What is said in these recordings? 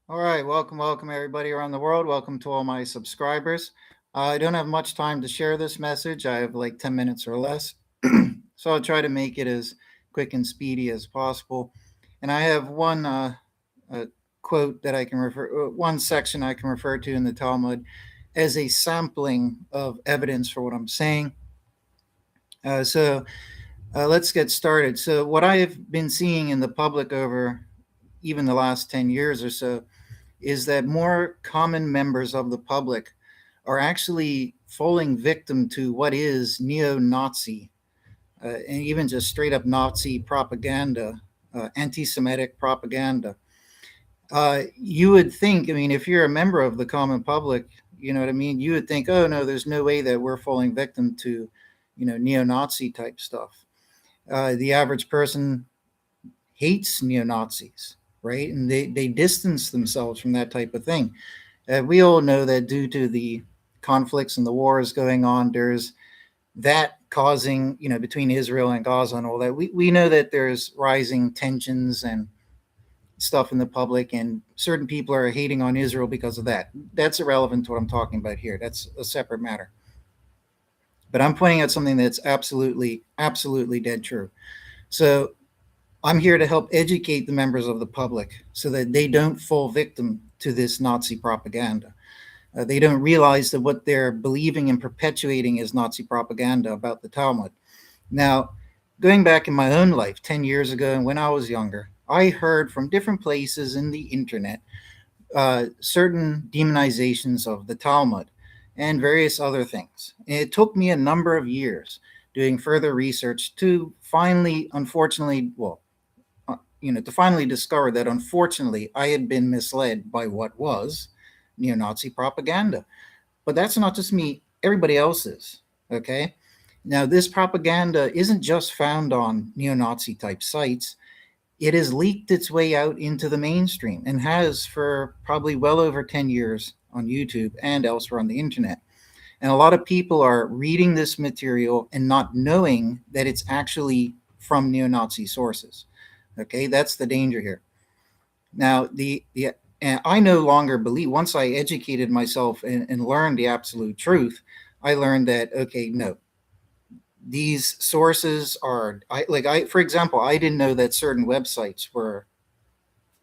All right, welcome everybody around the world. Welcome to all my subscribers. I don't have much time to share this message. I have like 10 minutes or less. So I'll try to make it as quick and speedy as possible. And I have one quote that I can one section I can refer to in the Talmud as a sampling of evidence for what I'm saying. So let's get started. So, what I have been seeing in the public over even the last 10 years or so is that more common members of the public are actually falling victim to what is neo Nazi and even just straight up Nazi propaganda, anti Semitic propaganda. You would think, I mean, if you're a member of the common public, you know what I mean? You would think, oh, no, there's no way that we're falling victim to, neo Nazi type stuff. The average person hates neo Nazis, right? And they distance themselves from that type of thing. We all know that due to the conflicts and the wars going on, there's that causing, between Israel and Gaza and all that. We know that there's rising tensions and stuff in the public, and certain people are hating on Israel because of that. That's irrelevant to what I'm talking about here. That's a separate matter. But I'm pointing out something that's absolutely dead true. So I'm here to help educate the members of the public so that they don't fall victim to this Nazi propaganda. They don't realize that what they're believing and perpetuating is Nazi propaganda about the Talmud. Now, going back in my own life 10 years ago and when I was younger, I heard from different places in the internet certain demonizations of the Talmud and various other things. It took me a number of years doing further research to finally, unfortunately, to finally discover that unfortunately I had been misled by what was neo-Nazi propaganda. But that's not just me, everybody else is. Okay. Now, this propaganda isn't just found on neo-Nazi type sites. It has leaked its way out into the mainstream and has for probably well over 10 years on YouTube and elsewhere on the internet. And a lot of people are reading this material and not knowing that it's actually from neo-Nazi sources. Okay, that's the danger here. Now, the and I no longer believe. Once I educated myself and learned the absolute truth, I learned that okay, no, these sources are. For example, I didn't know that certain websites were,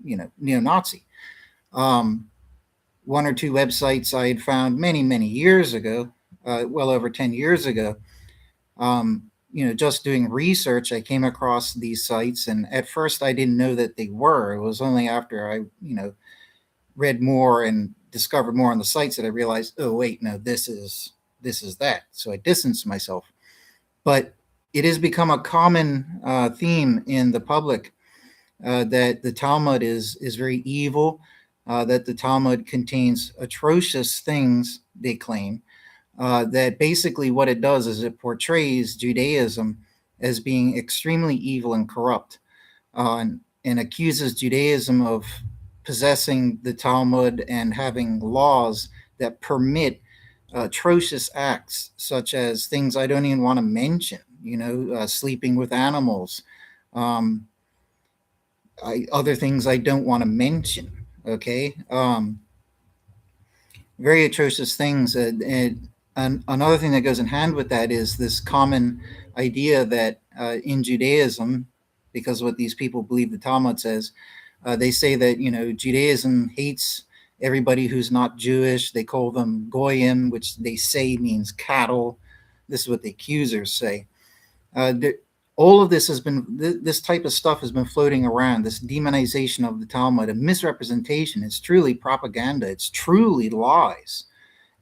neo-Nazi. Um, One or two websites I had found many years ago, well over 10 years ago. Just doing research, I came across these sites, and at first I didn't know that they were. It was only after I, read more and discovered more on the sites that I realized, oh wait, no, this is that. So I distanced myself. But it has become a common theme in the public that the Talmud is very evil, that the Talmud contains atrocious things. They claim that basically what it does is it portrays Judaism as being extremely evil and corrupt, and accuses Judaism of possessing the Talmud and having laws that permit atrocious acts, such as things I don't even want to mention, sleeping with animals, um, other things I don't want to mention, okay? Very atrocious things. And another thing that goes in hand with that is this common idea that in Judaism, because what these people believe the Talmud says, they say that Judaism hates everybody who's not Jewish. They call them goyim, which they say means cattle. This is what the accusers say. All of this has been this type of stuff has been floating around. This demonization of the Talmud, a misrepresentation. It's truly propaganda. It's truly lies.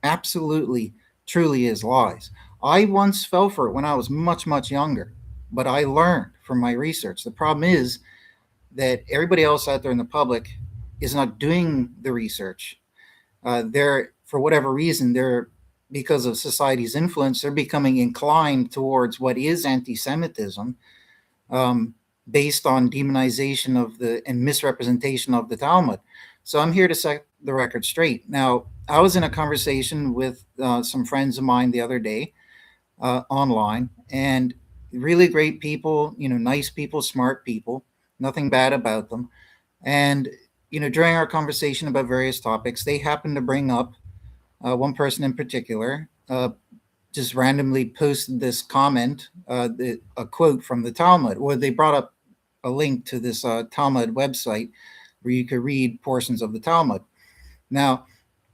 Absolutely, truly is lies. I once fell for it when I was much younger, but I learned from my research. The problem is that everybody else out there in the public is not doing the research. They're, for whatever reason, because of society's influence, they're becoming inclined towards what is anti-Semitism, um, based on demonization of the and misrepresentation of the Talmud. So I'm here to set the record straight. Now, I was in a conversation with some friends of mine the other day online, and really great people, nice people, smart people, nothing bad about them. And during our conversation about various topics, they happened to bring up one person in particular, just randomly posted this comment, a quote from the Talmud, or they brought up a link to this Talmud website where you could read portions of the Talmud. Now,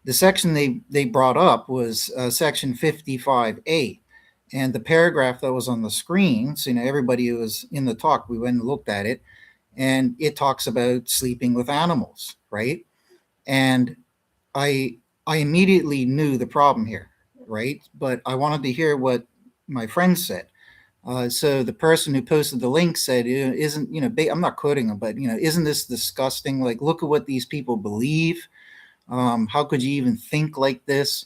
the section they brought up was section 55a, and the paragraph that was on the screen. So everybody who was in the talk, we went and looked at it, and it talks about sleeping with animals, right? And I I immediately knew the problem here, right? But I wanted to hear what my friend said. So the person who posted the link said, "Isn't I'm not quoting him, but isn't this disgusting? Like, look at what these people believe. How could you even think like this?"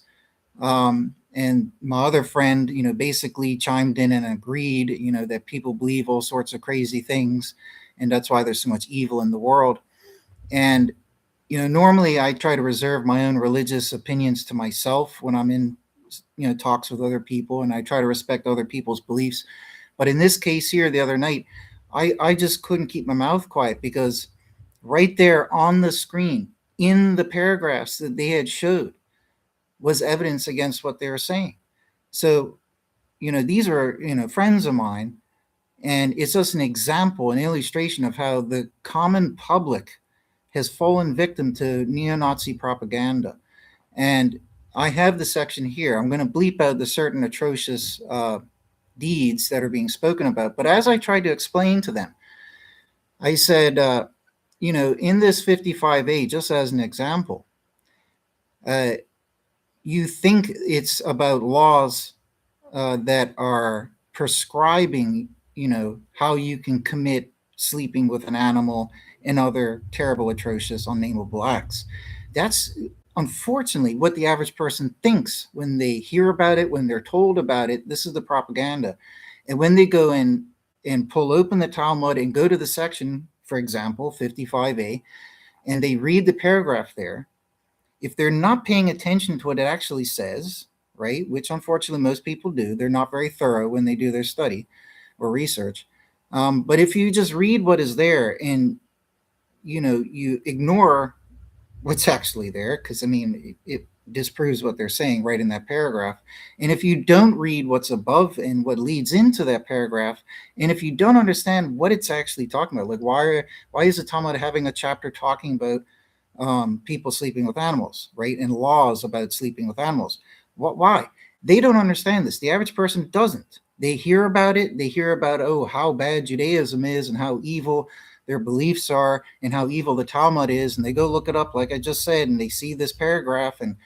And my other friend, basically chimed in and agreed, that people believe all sorts of crazy things, and that's why there's so much evil in the world. And normally I try to reserve my own religious opinions to myself when I'm in, talks with other people, and I try to respect other people's beliefs. But in this case here, the other night, I just couldn't keep my mouth quiet because right there on the screen, in the paragraphs that they had showed, was evidence against what they were saying. So, these are, friends of mine, and it's just an example, an illustration of how the common public has fallen victim to neo-Nazi propaganda. And I have the section here. I'm going to bleep out the certain atrocious deeds that are being spoken about. But as I tried to explain to them, I said, in this 55A, just as an example, uh, you think it's about laws that are prescribing, how you can commit sleeping with an animal and other terrible, atrocious, unnameable acts. That's unfortunately what the average person thinks when they hear about it, when they're told about it. This is the propaganda. And when they go in and pull open the Talmud and go to the section, for example, 55a, and they read the paragraph there, if they're not paying attention to what it actually says, right, which unfortunately most people do, they're not very thorough when they do their study or research. But if you just read what is there and you ignore what's actually there, because it disproves what they're saying right in that paragraph. And if you don't read what's above and what leads into that paragraph, and if you don't understand what it's actually talking about, like why is the Talmud having a chapter talking about people sleeping with animals, right? And laws about sleeping with animals. Why? They don't understand this. The average person doesn't. They hear about it. They hear about, oh, how bad Judaism is and how evil their beliefs are and how evil the Talmud is. And they go look it up, like I just said, and they see this paragraph and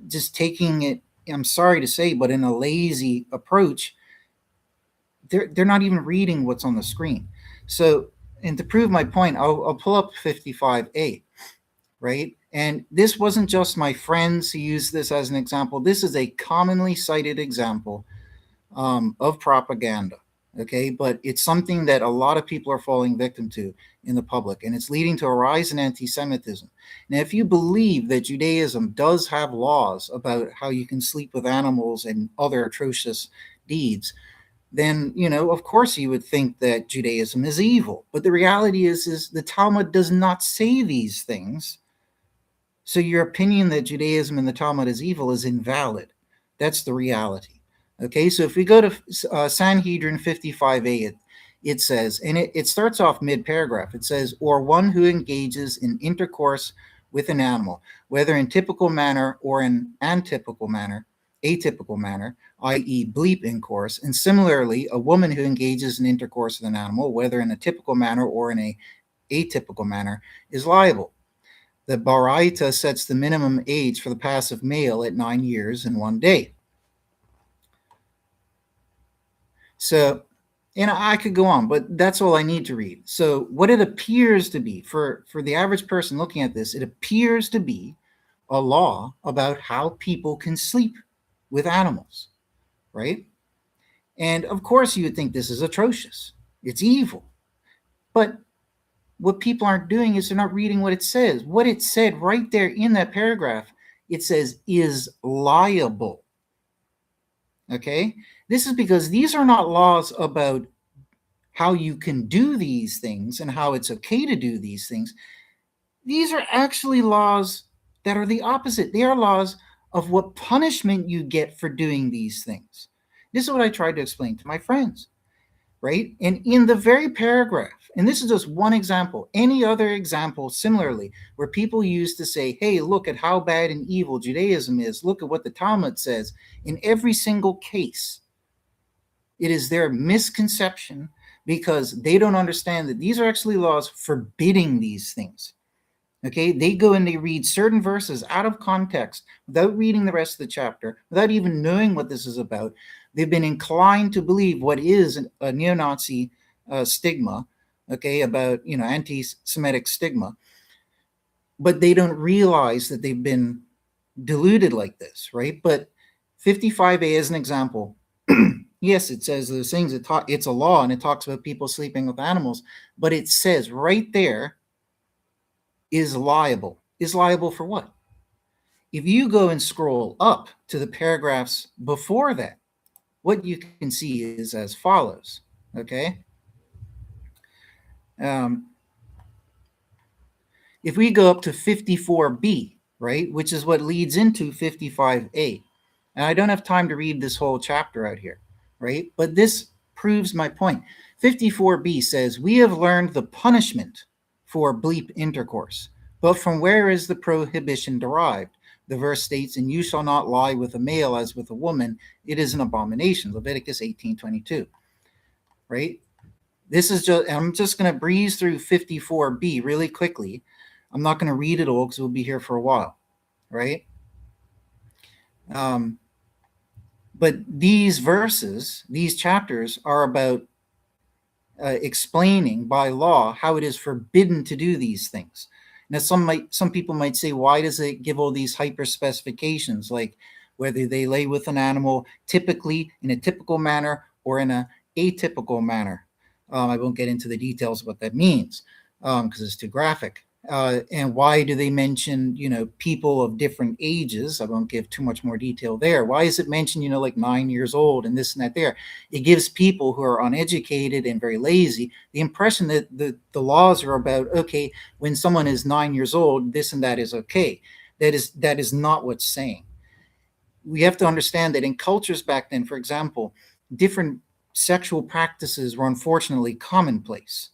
just taking it, I'm sorry to say, but in a lazy approach, they're not even reading what's on the screen. So, and to prove my point, I'll pull up 55a, right? And this wasn't just my friends who used this as an example. This is a commonly cited example of propaganda, okay? But it's something that a lot of people are falling victim to in the public, and it's leading to a rise in antisemitism. Now, if you believe that Judaism does have laws about how you can sleep with animals and other atrocious deeds, then of course you would think that Judaism is evil. But the reality is the Talmud does not say these things. So your opinion that Judaism and the Talmud is evil is invalid. That's the reality. Okay, so if we go to Sanhedrin 55a, it says, and it starts off mid-paragraph. It says, or one who engages in intercourse with an animal, whether in typical manner or in atypical manner, i.e. bleep in course. And similarly, a woman who engages in intercourse with an animal, whether in a typical manner or in a atypical manner, is liable. The Baraita sets the minimum age for the passive male at 9 years and 1 day. So, I could go on, but that's all I need to read. So, what it appears to be for the average person looking at this, it appears to be a law about how people can sleep with animals, right? And of course, you would think this is atrocious. It's evil. But what people aren't doing is they're not reading what it says. What it said right there in that paragraph, it says is liable. Okay? This is because these are not laws about how you can do these things and how it's okay to do these things. These are actually laws that are the opposite. They are laws of what punishment you get for doing these things. This is what I tried to explain to my friends, right? And in the very paragraph, and this is just one example, any other example similarly, where people used to say, hey, look at how bad and evil Judaism is, look at what the Talmud says, in every single case, it is their misconception because they don't understand that these are actually laws forbidding these things. Okay, they go and they read certain verses out of context without reading the rest of the chapter, without even knowing what this is about. They've been inclined to believe what is a neo-Nazi stigma, okay, about anti-Semitic stigma, but they don't realize that they've been deluded like this, right? But 55A is an example. Yes, it says those things. It's a law, and it talks about people sleeping with animals, but it says right there is liable. Is liable for what? If you go and scroll up to the paragraphs before that, what you can see is as follows. Okay. Um, if we go up to 54B, right, which is what leads into 55A, and I don't have time to read this whole chapter out here, right? But this proves my point. 54B says, we have learned the punishment for bleep intercourse, but from where is the prohibition derived? The verse states, and you shall not lie with a male as with a woman. It is an abomination. Leviticus 18:22, right? I'm just going to breeze through 54B really quickly. I'm not going to read it all because we'll be here for a while, right? But these verses, these chapters are about explaining by law how it is forbidden to do these things. Now, some people might say, why does it give all these hyper specifications, like whether they lay with an animal typically in a typical manner or in a atypical manner? I won't get into the details of what that means because it's too graphic. And why do they mention, people of different ages? I won't give too much more detail there. Why is it mentioned, like 9 years old and this and that there? It gives people who are uneducated and very lazy the impression that the laws are about, okay, when someone is 9 years old, this and that is okay. That is not what's saying. We have to understand that in cultures back then, for example, different sexual practices were unfortunately commonplace.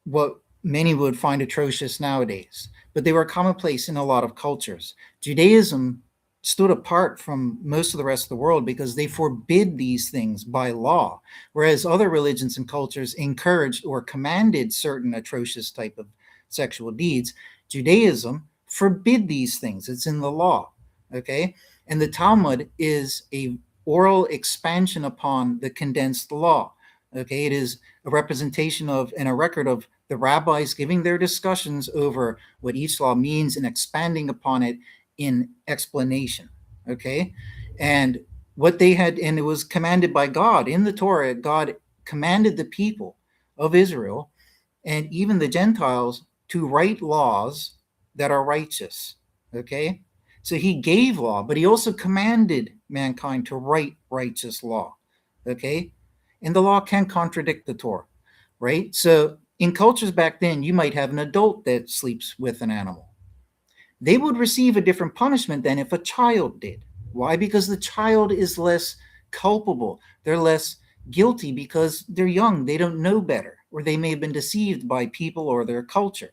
What many would find atrocious nowadays, but they were commonplace in a lot of cultures. Judaism stood apart from most of the rest of the world because they forbid these things by law, whereas other religions and cultures encouraged or commanded certain atrocious type of sexual deeds. Judaism forbid these things. It's in the law, okay? And the Talmud is a oral expansion upon the condensed law, okay? It is a representation of and a record of the rabbis giving their discussions over what each law means and expanding upon it in explanation. Okay. And what they had, and it was commanded by God in the Torah, God commanded the people of Israel and even the Gentiles to write laws that are righteous. Okay. So he gave law, but he also commanded mankind to write righteous law. Okay. And the law can contradict the Torah, right? So in cultures back then, you might have an adult that sleeps with an animal. They would receive a different punishment than if a child did. Why? Because the child is less culpable. They're less guilty because they're young. They don't know better, or they may have been deceived by people or their culture,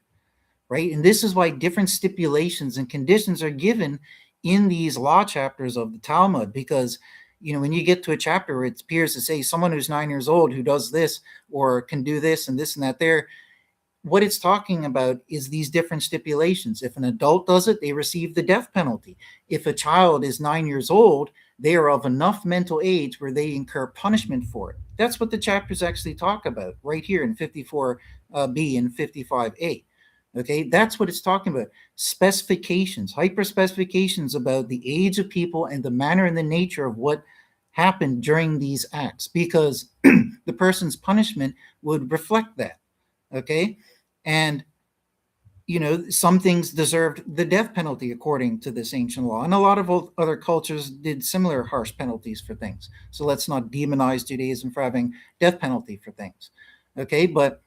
right? And this is why different stipulations and conditions are given in these law chapters of the Talmud, because when you get to a chapter where it appears to say someone who's 9 years old who does this or can do this and this and that there, what it's talking about is these different stipulations. If an adult does it, they receive the death penalty. If a child is 9 years old, they are of enough mental age where they incur punishment for it. That's what the chapters actually talk about right here in 54B and 55A. Okay, that's what it's talking about. Specifications, hyper specifications about the age of people and the manner and the nature of what happened during these acts, because the person's punishment would reflect that. Okay, and some things deserved the death penalty according to this ancient law, and a lot of other cultures did similar harsh penalties for things. So let's not demonize Judaism for having death penalty for things. Okay, but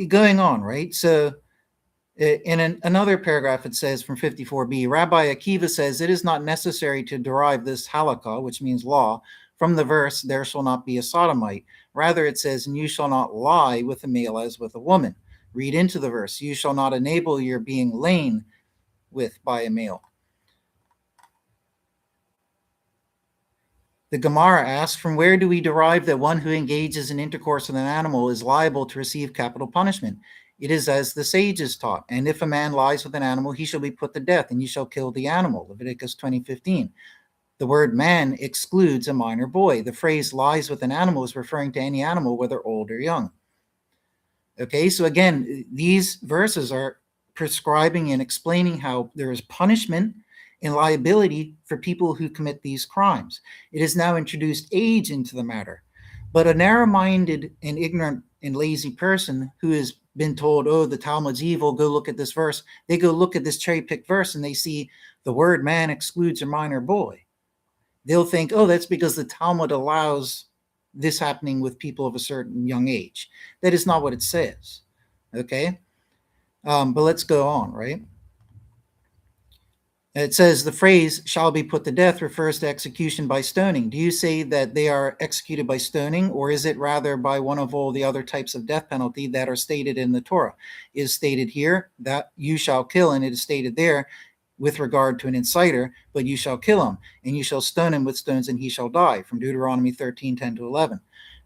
going on, right? So In another paragraph, it says from 54b, Rabbi Akiva says it is not necessary to derive this halakha, which means law, from the verse, there shall not be a sodomite. Rather, it says, and you shall not lie with a male as with a woman. Read into the verse, you shall not enable your being lain with by a male. The Gemara asks, from where do we derive that one who engages in intercourse with an animal is liable to receive capital punishment? It is as the sages taught, and if a man lies with an animal, he shall be put to death, and you shall kill the animal. Leviticus 20:15. The word man excludes a minor boy. The phrase lies with an animal is referring to any animal, whether old or young. Okay, so again, these verses are prescribing and explaining how there is punishment and liability for people who commit these crimes. It has now introduced age into the matter. But a narrow-minded and ignorant and lazy person who has been told, oh, the Talmud's evil, go look at this verse, they go look at this cherry-picked verse and they see the word man excludes a minor boy. They'll think, oh, that's because the Talmud allows this happening with people of a certain young age. That is not what it says. Okay? But let's go on, right? It says the phrase shall be put to death refers to execution by stoning. Do you say that they are executed by stoning, or is it rather by one of all the other types of death penalty that are stated in the Torah? It is stated here that you shall kill, and it is stated there with regard to an inciter, but you shall kill him, and you shall stone him with stones, and he shall die, from Deuteronomy 13:10-11.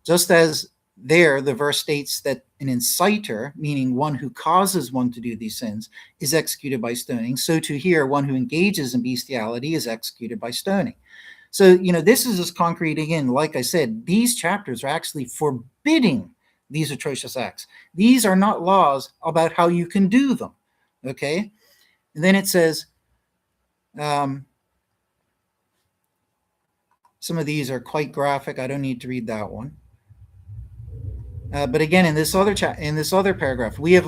Just as there, the verse states that an inciter, meaning one who causes one to do these sins, is executed by stoning. So to here, one who engages in bestiality is executed by stoning. So, this is as concrete again. Like I said, these chapters are actually forbidding these atrocious acts. These are not laws about how you can do them. Okay? And then it says, some of these are quite graphic. I don't need to read that one. But again, in this other paragraph, we have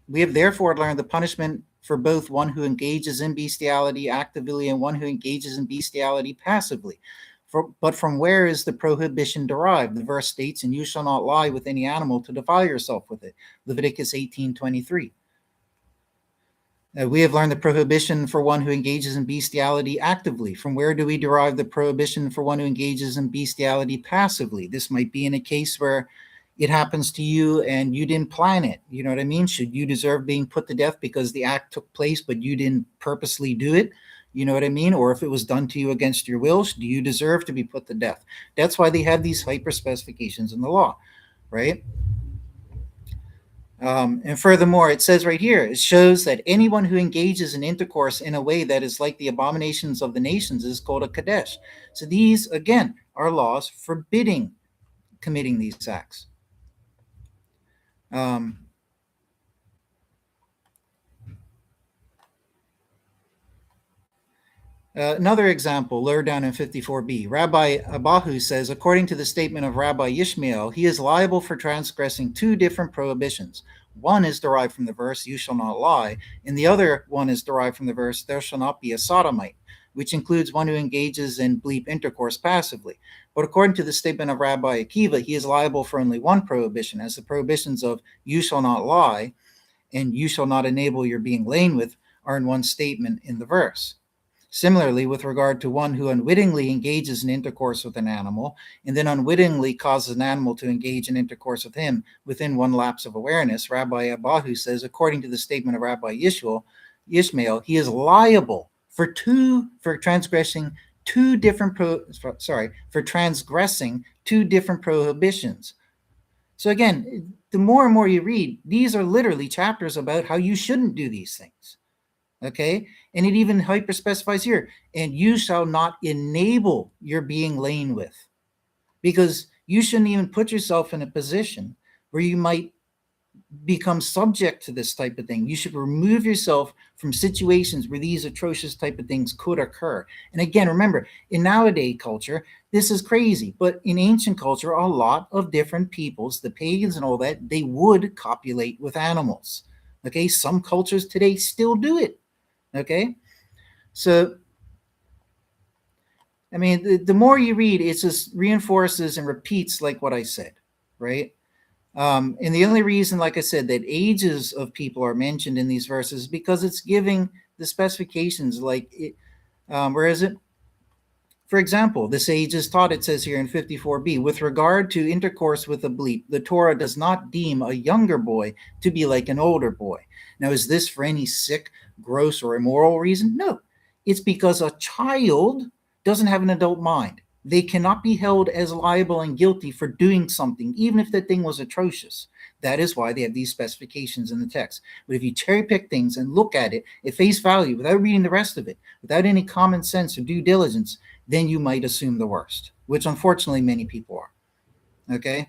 therefore learned the punishment for both one who engages in bestiality actively and one who engages in bestiality passively. But from where is the prohibition derived? The verse states, and you shall not lie with any animal to defile yourself with it. Leviticus 18:23. We have learned the prohibition for one who engages in bestiality actively. From where do we derive the prohibition for one who engages in bestiality passively? This might be in a case where it happens to you and you didn't plan it. You know what I mean? Should you deserve being put to death because the act took place, but you didn't purposely do it? You know what I mean? Or if it was done to you against your will, do you deserve to be put to death? That's why they have these hyper specifications in the law, right? And furthermore, it says right here, it shows that anyone who engages in intercourse in a way that is like the abominations of the nations is called a kadesh. So these, again, are laws forbidding committing these acts. Another example, lower down in 54b, Rabbi Abahu says, according to the statement of Rabbi Yishmael, he is liable for transgressing two different prohibitions. One is derived from the verse, you shall not lie, and the other one is derived from the verse, there shall not be a sodomite, which includes one who engages in bleep intercourse passively. But according to the statement of Rabbi Akiva, he is liable for only one prohibition, as the prohibitions of you shall not lie and you shall not enable your being lain with are in one statement in the verse. Similarly, with regard to one who unwittingly engages in intercourse with an animal and then unwittingly causes an animal to engage in intercourse with him within one lapse of awareness, Rabbi Abahu says, according to the statement of Rabbi Yishmael, he is liable for transgressing two different prohibitions. So again, the more and more you read, these are literally chapters about how you shouldn't do these things. Okay? And it even hyper specifies here, and you shall not enable your being lain with. Because you shouldn't even put yourself in a position where you might become subject to this type of thing. You should remove yourself from situations where these atrocious type of things could occur. And again, remember, in nowadays culture, this is crazy, but in ancient culture, a lot of different peoples, the pagans and all that, they would copulate with animals. Okay, some cultures today still do it. Okay, so I mean, the more you read, it just reinforces and repeats like what I said, right? And the only reason, like I said, that ages of people are mentioned in these verses is because it's giving the specifications. Where is it? For example, this age is taught, it says here in 54b, with regard to intercourse with a bleep, the Torah does not deem a younger boy to be like an older boy. Now, is this for any sick, gross, or immoral reason? No. It's because a child doesn't have an adult mind. They cannot be held as liable and guilty for doing something, even if that thing was atrocious. That is why they have these specifications in the text. But if you cherry pick things and look at it at face value without reading the rest of it, without any common sense or due diligence, then you might assume the worst, which unfortunately many people are. Okay?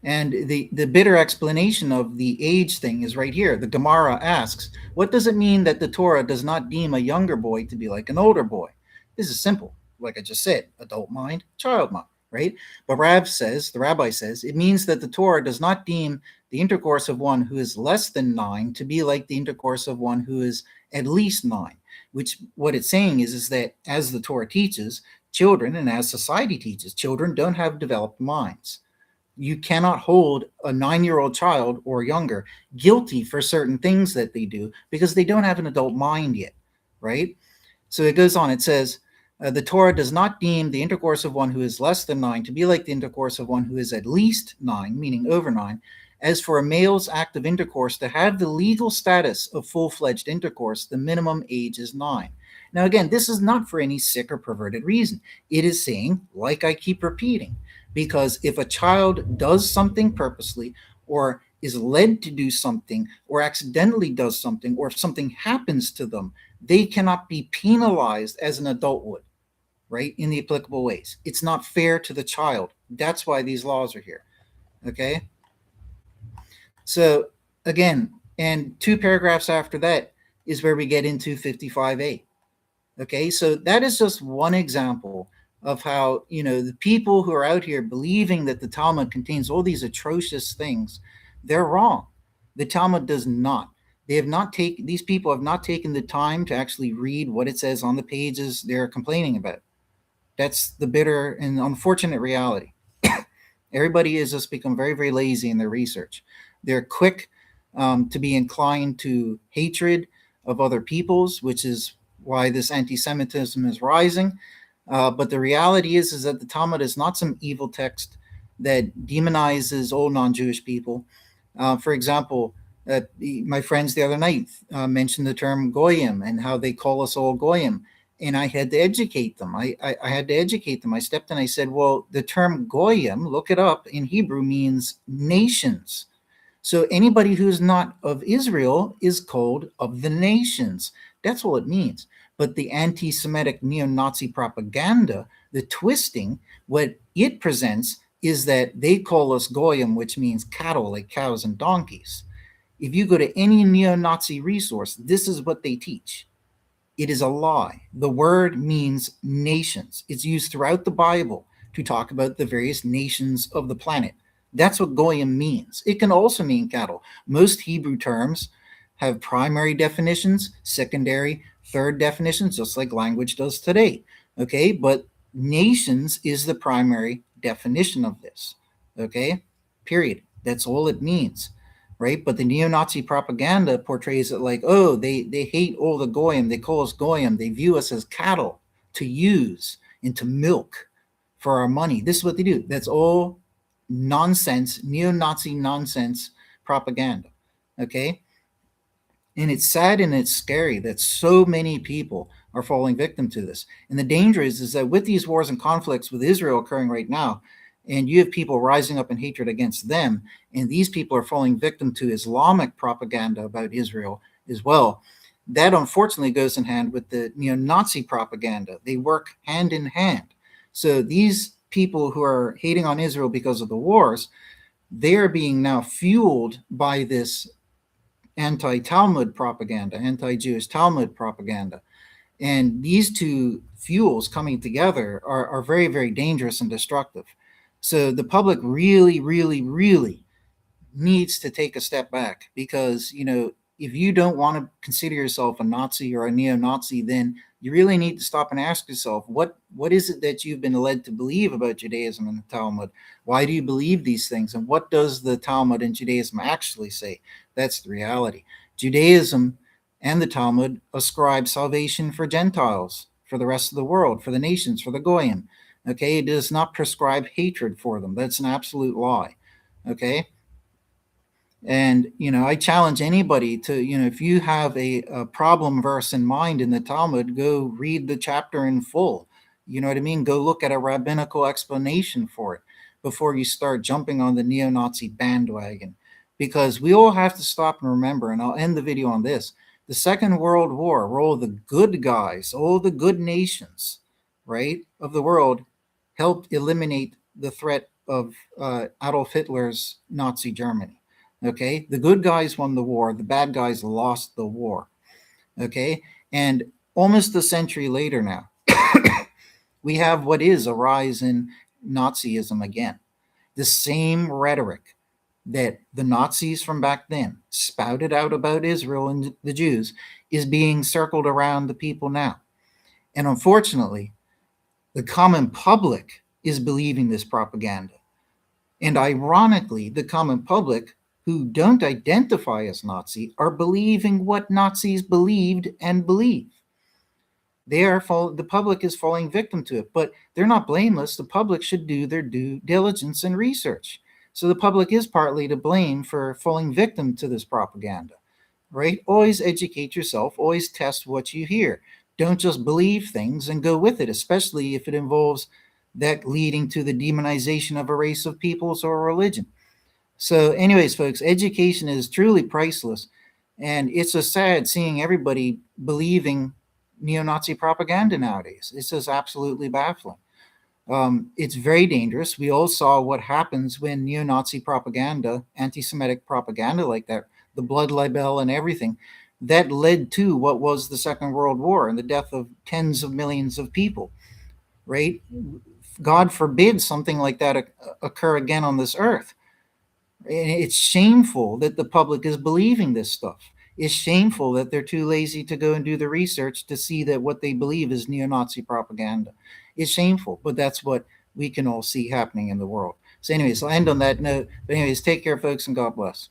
And the bitter explanation of the age thing is right here. The Gemara asks, what does it mean that the Torah does not deem a younger boy to be like an older boy? This is simple. Like I just said, adult mind, child mind, right? But the rabbi says, it means that the Torah does not deem the intercourse of one who is less than 9 to be like the intercourse of one who is at least 9, which what it's saying is that as the Torah teaches, children, and as society teaches, children don't have developed minds. You cannot hold a 9-year-old child or younger guilty for certain things that they do because they don't have an adult mind yet, right? So it goes on. It says, the Torah does not deem the intercourse of one who is less than 9 to be like the intercourse of one who is at least 9, meaning over 9. As for a male's act of intercourse, to have the legal status of full-fledged intercourse, the minimum age is 9. Now, again, this is not for any sick or perverted reason. It is saying, like I keep repeating, because if a child does something purposely or is led to do something or accidentally does something or if something happens to them, they cannot be penalized as an adult would, right, in the applicable ways. It's not fair to the child. That's why these laws are here. Okay? So, again, and 2 paragraphs after that is where we get into 55a. Okay? So that is just one example of how, the people who are out here believing that the Talmud contains all these atrocious things, they're wrong. The Talmud does not. These people have not taken the time to actually read what it says on the pages they're complaining about. That's the bitter and unfortunate reality. Everybody has just become very, very lazy in their research. They're quick to be inclined to hatred of other peoples, which is why this anti-Semitism is rising. But the reality is that the Talmud is not some evil text that demonizes all non-Jewish people. For example, my friends the other night mentioned the term goyim and how they call us all goyim. And I had to educate them. I had to educate them. I stepped in, I said, well, the term goyim, look it up, in Hebrew means nations. So anybody who's not of Israel is called of the nations. That's all it means. But the anti-Semitic neo-Nazi propaganda, the twisting, what it presents is that they call us goyim, which means cattle, like cows and donkeys. If you go to any neo-Nazi resource, this is what they teach. It is a lie. The word means nations. It's used throughout the Bible to talk about the various nations of the planet. That's what goyim means. It can also mean cattle. Most Hebrew terms have primary definitions, secondary, third definitions, just like language does today. Okay, but nations is the primary definition of this. Okay, period. That's all it means, right? But the neo-Nazi propaganda portrays it like, oh, they hate all the goyim. They call us goyim. They view us as cattle to use and to milk for our money. This is what they do. That's all nonsense, neo-Nazi nonsense propaganda. Okay. And it's sad and it's scary that so many people are falling victim to this. And the danger is that with these wars and conflicts with Israel occurring right now, and you have people rising up in hatred against them, and these people are falling victim to Islamic propaganda about Israel as well, that unfortunately goes in hand with the neo-Nazi propaganda. They work hand in hand. So these people who are hating on Israel because of the wars, they are being now fueled by this anti-Talmud propaganda, anti-Jewish Talmud propaganda. And these two fuels coming together are very, very dangerous and destructive. So the public really, really, really needs to take a step back because, if you don't want to consider yourself a Nazi or a neo-Nazi, then you really need to stop and ask yourself, what is it that you've been led to believe about Judaism and the Talmud? Why do you believe these things? And what does the Talmud and Judaism actually say? That's the reality. Judaism and the Talmud ascribe salvation for Gentiles, for the rest of the world, for the nations, for the Goyim. Okay, it does not prescribe hatred for them. That's an absolute lie. Okay, and I challenge anybody to, if you have a problem verse in mind in the Talmud, go read the chapter in full. You know what I mean? Go look at a rabbinical explanation for it before you start jumping on the neo-Nazi bandwagon. Because we all have to stop and remember, and I'll end the video on this. The Second World War, where all the good guys, all the good nations, right, of the world helped eliminate the threat of Adolf Hitler's Nazi Germany. Okay, the good guys won the war, the bad guys lost the war. Okay, and almost a century later now, we have what is a rise in Nazism again. The same rhetoric that the Nazis from back then spouted out about Israel and the Jews is being circled around the people now. And unfortunately, the common public is believing this propaganda. And ironically, the common public who don't identify as Nazi are believing what Nazis believed and believe. The public is falling victim to it, but they're not blameless. The public should do their due diligence and research. So the public is partly to blame for falling victim to this propaganda, right? Always educate yourself, always test what you hear. Don't just believe things and go with it, especially if it involves that leading to the demonization of a race of peoples or a religion. So, anyways, folks, education is truly priceless. And it's so sad seeing everybody believing neo-Nazi propaganda nowadays. It's just absolutely baffling. It's very dangerous. We all saw what happens when neo-Nazi propaganda, anti-Semitic propaganda like that, the blood libel and everything, that led to what was the Second World War and the death of tens of millions of people, right? God forbid something like that occur again on this earth. And it's shameful that the public is believing this stuff. It's shameful that they're too lazy to go and do the research to see that what they believe is neo-Nazi propaganda. It's shameful, but that's what we can all see happening in the world. So anyways, I'll end on that note. But anyways, take care, folks, and God bless.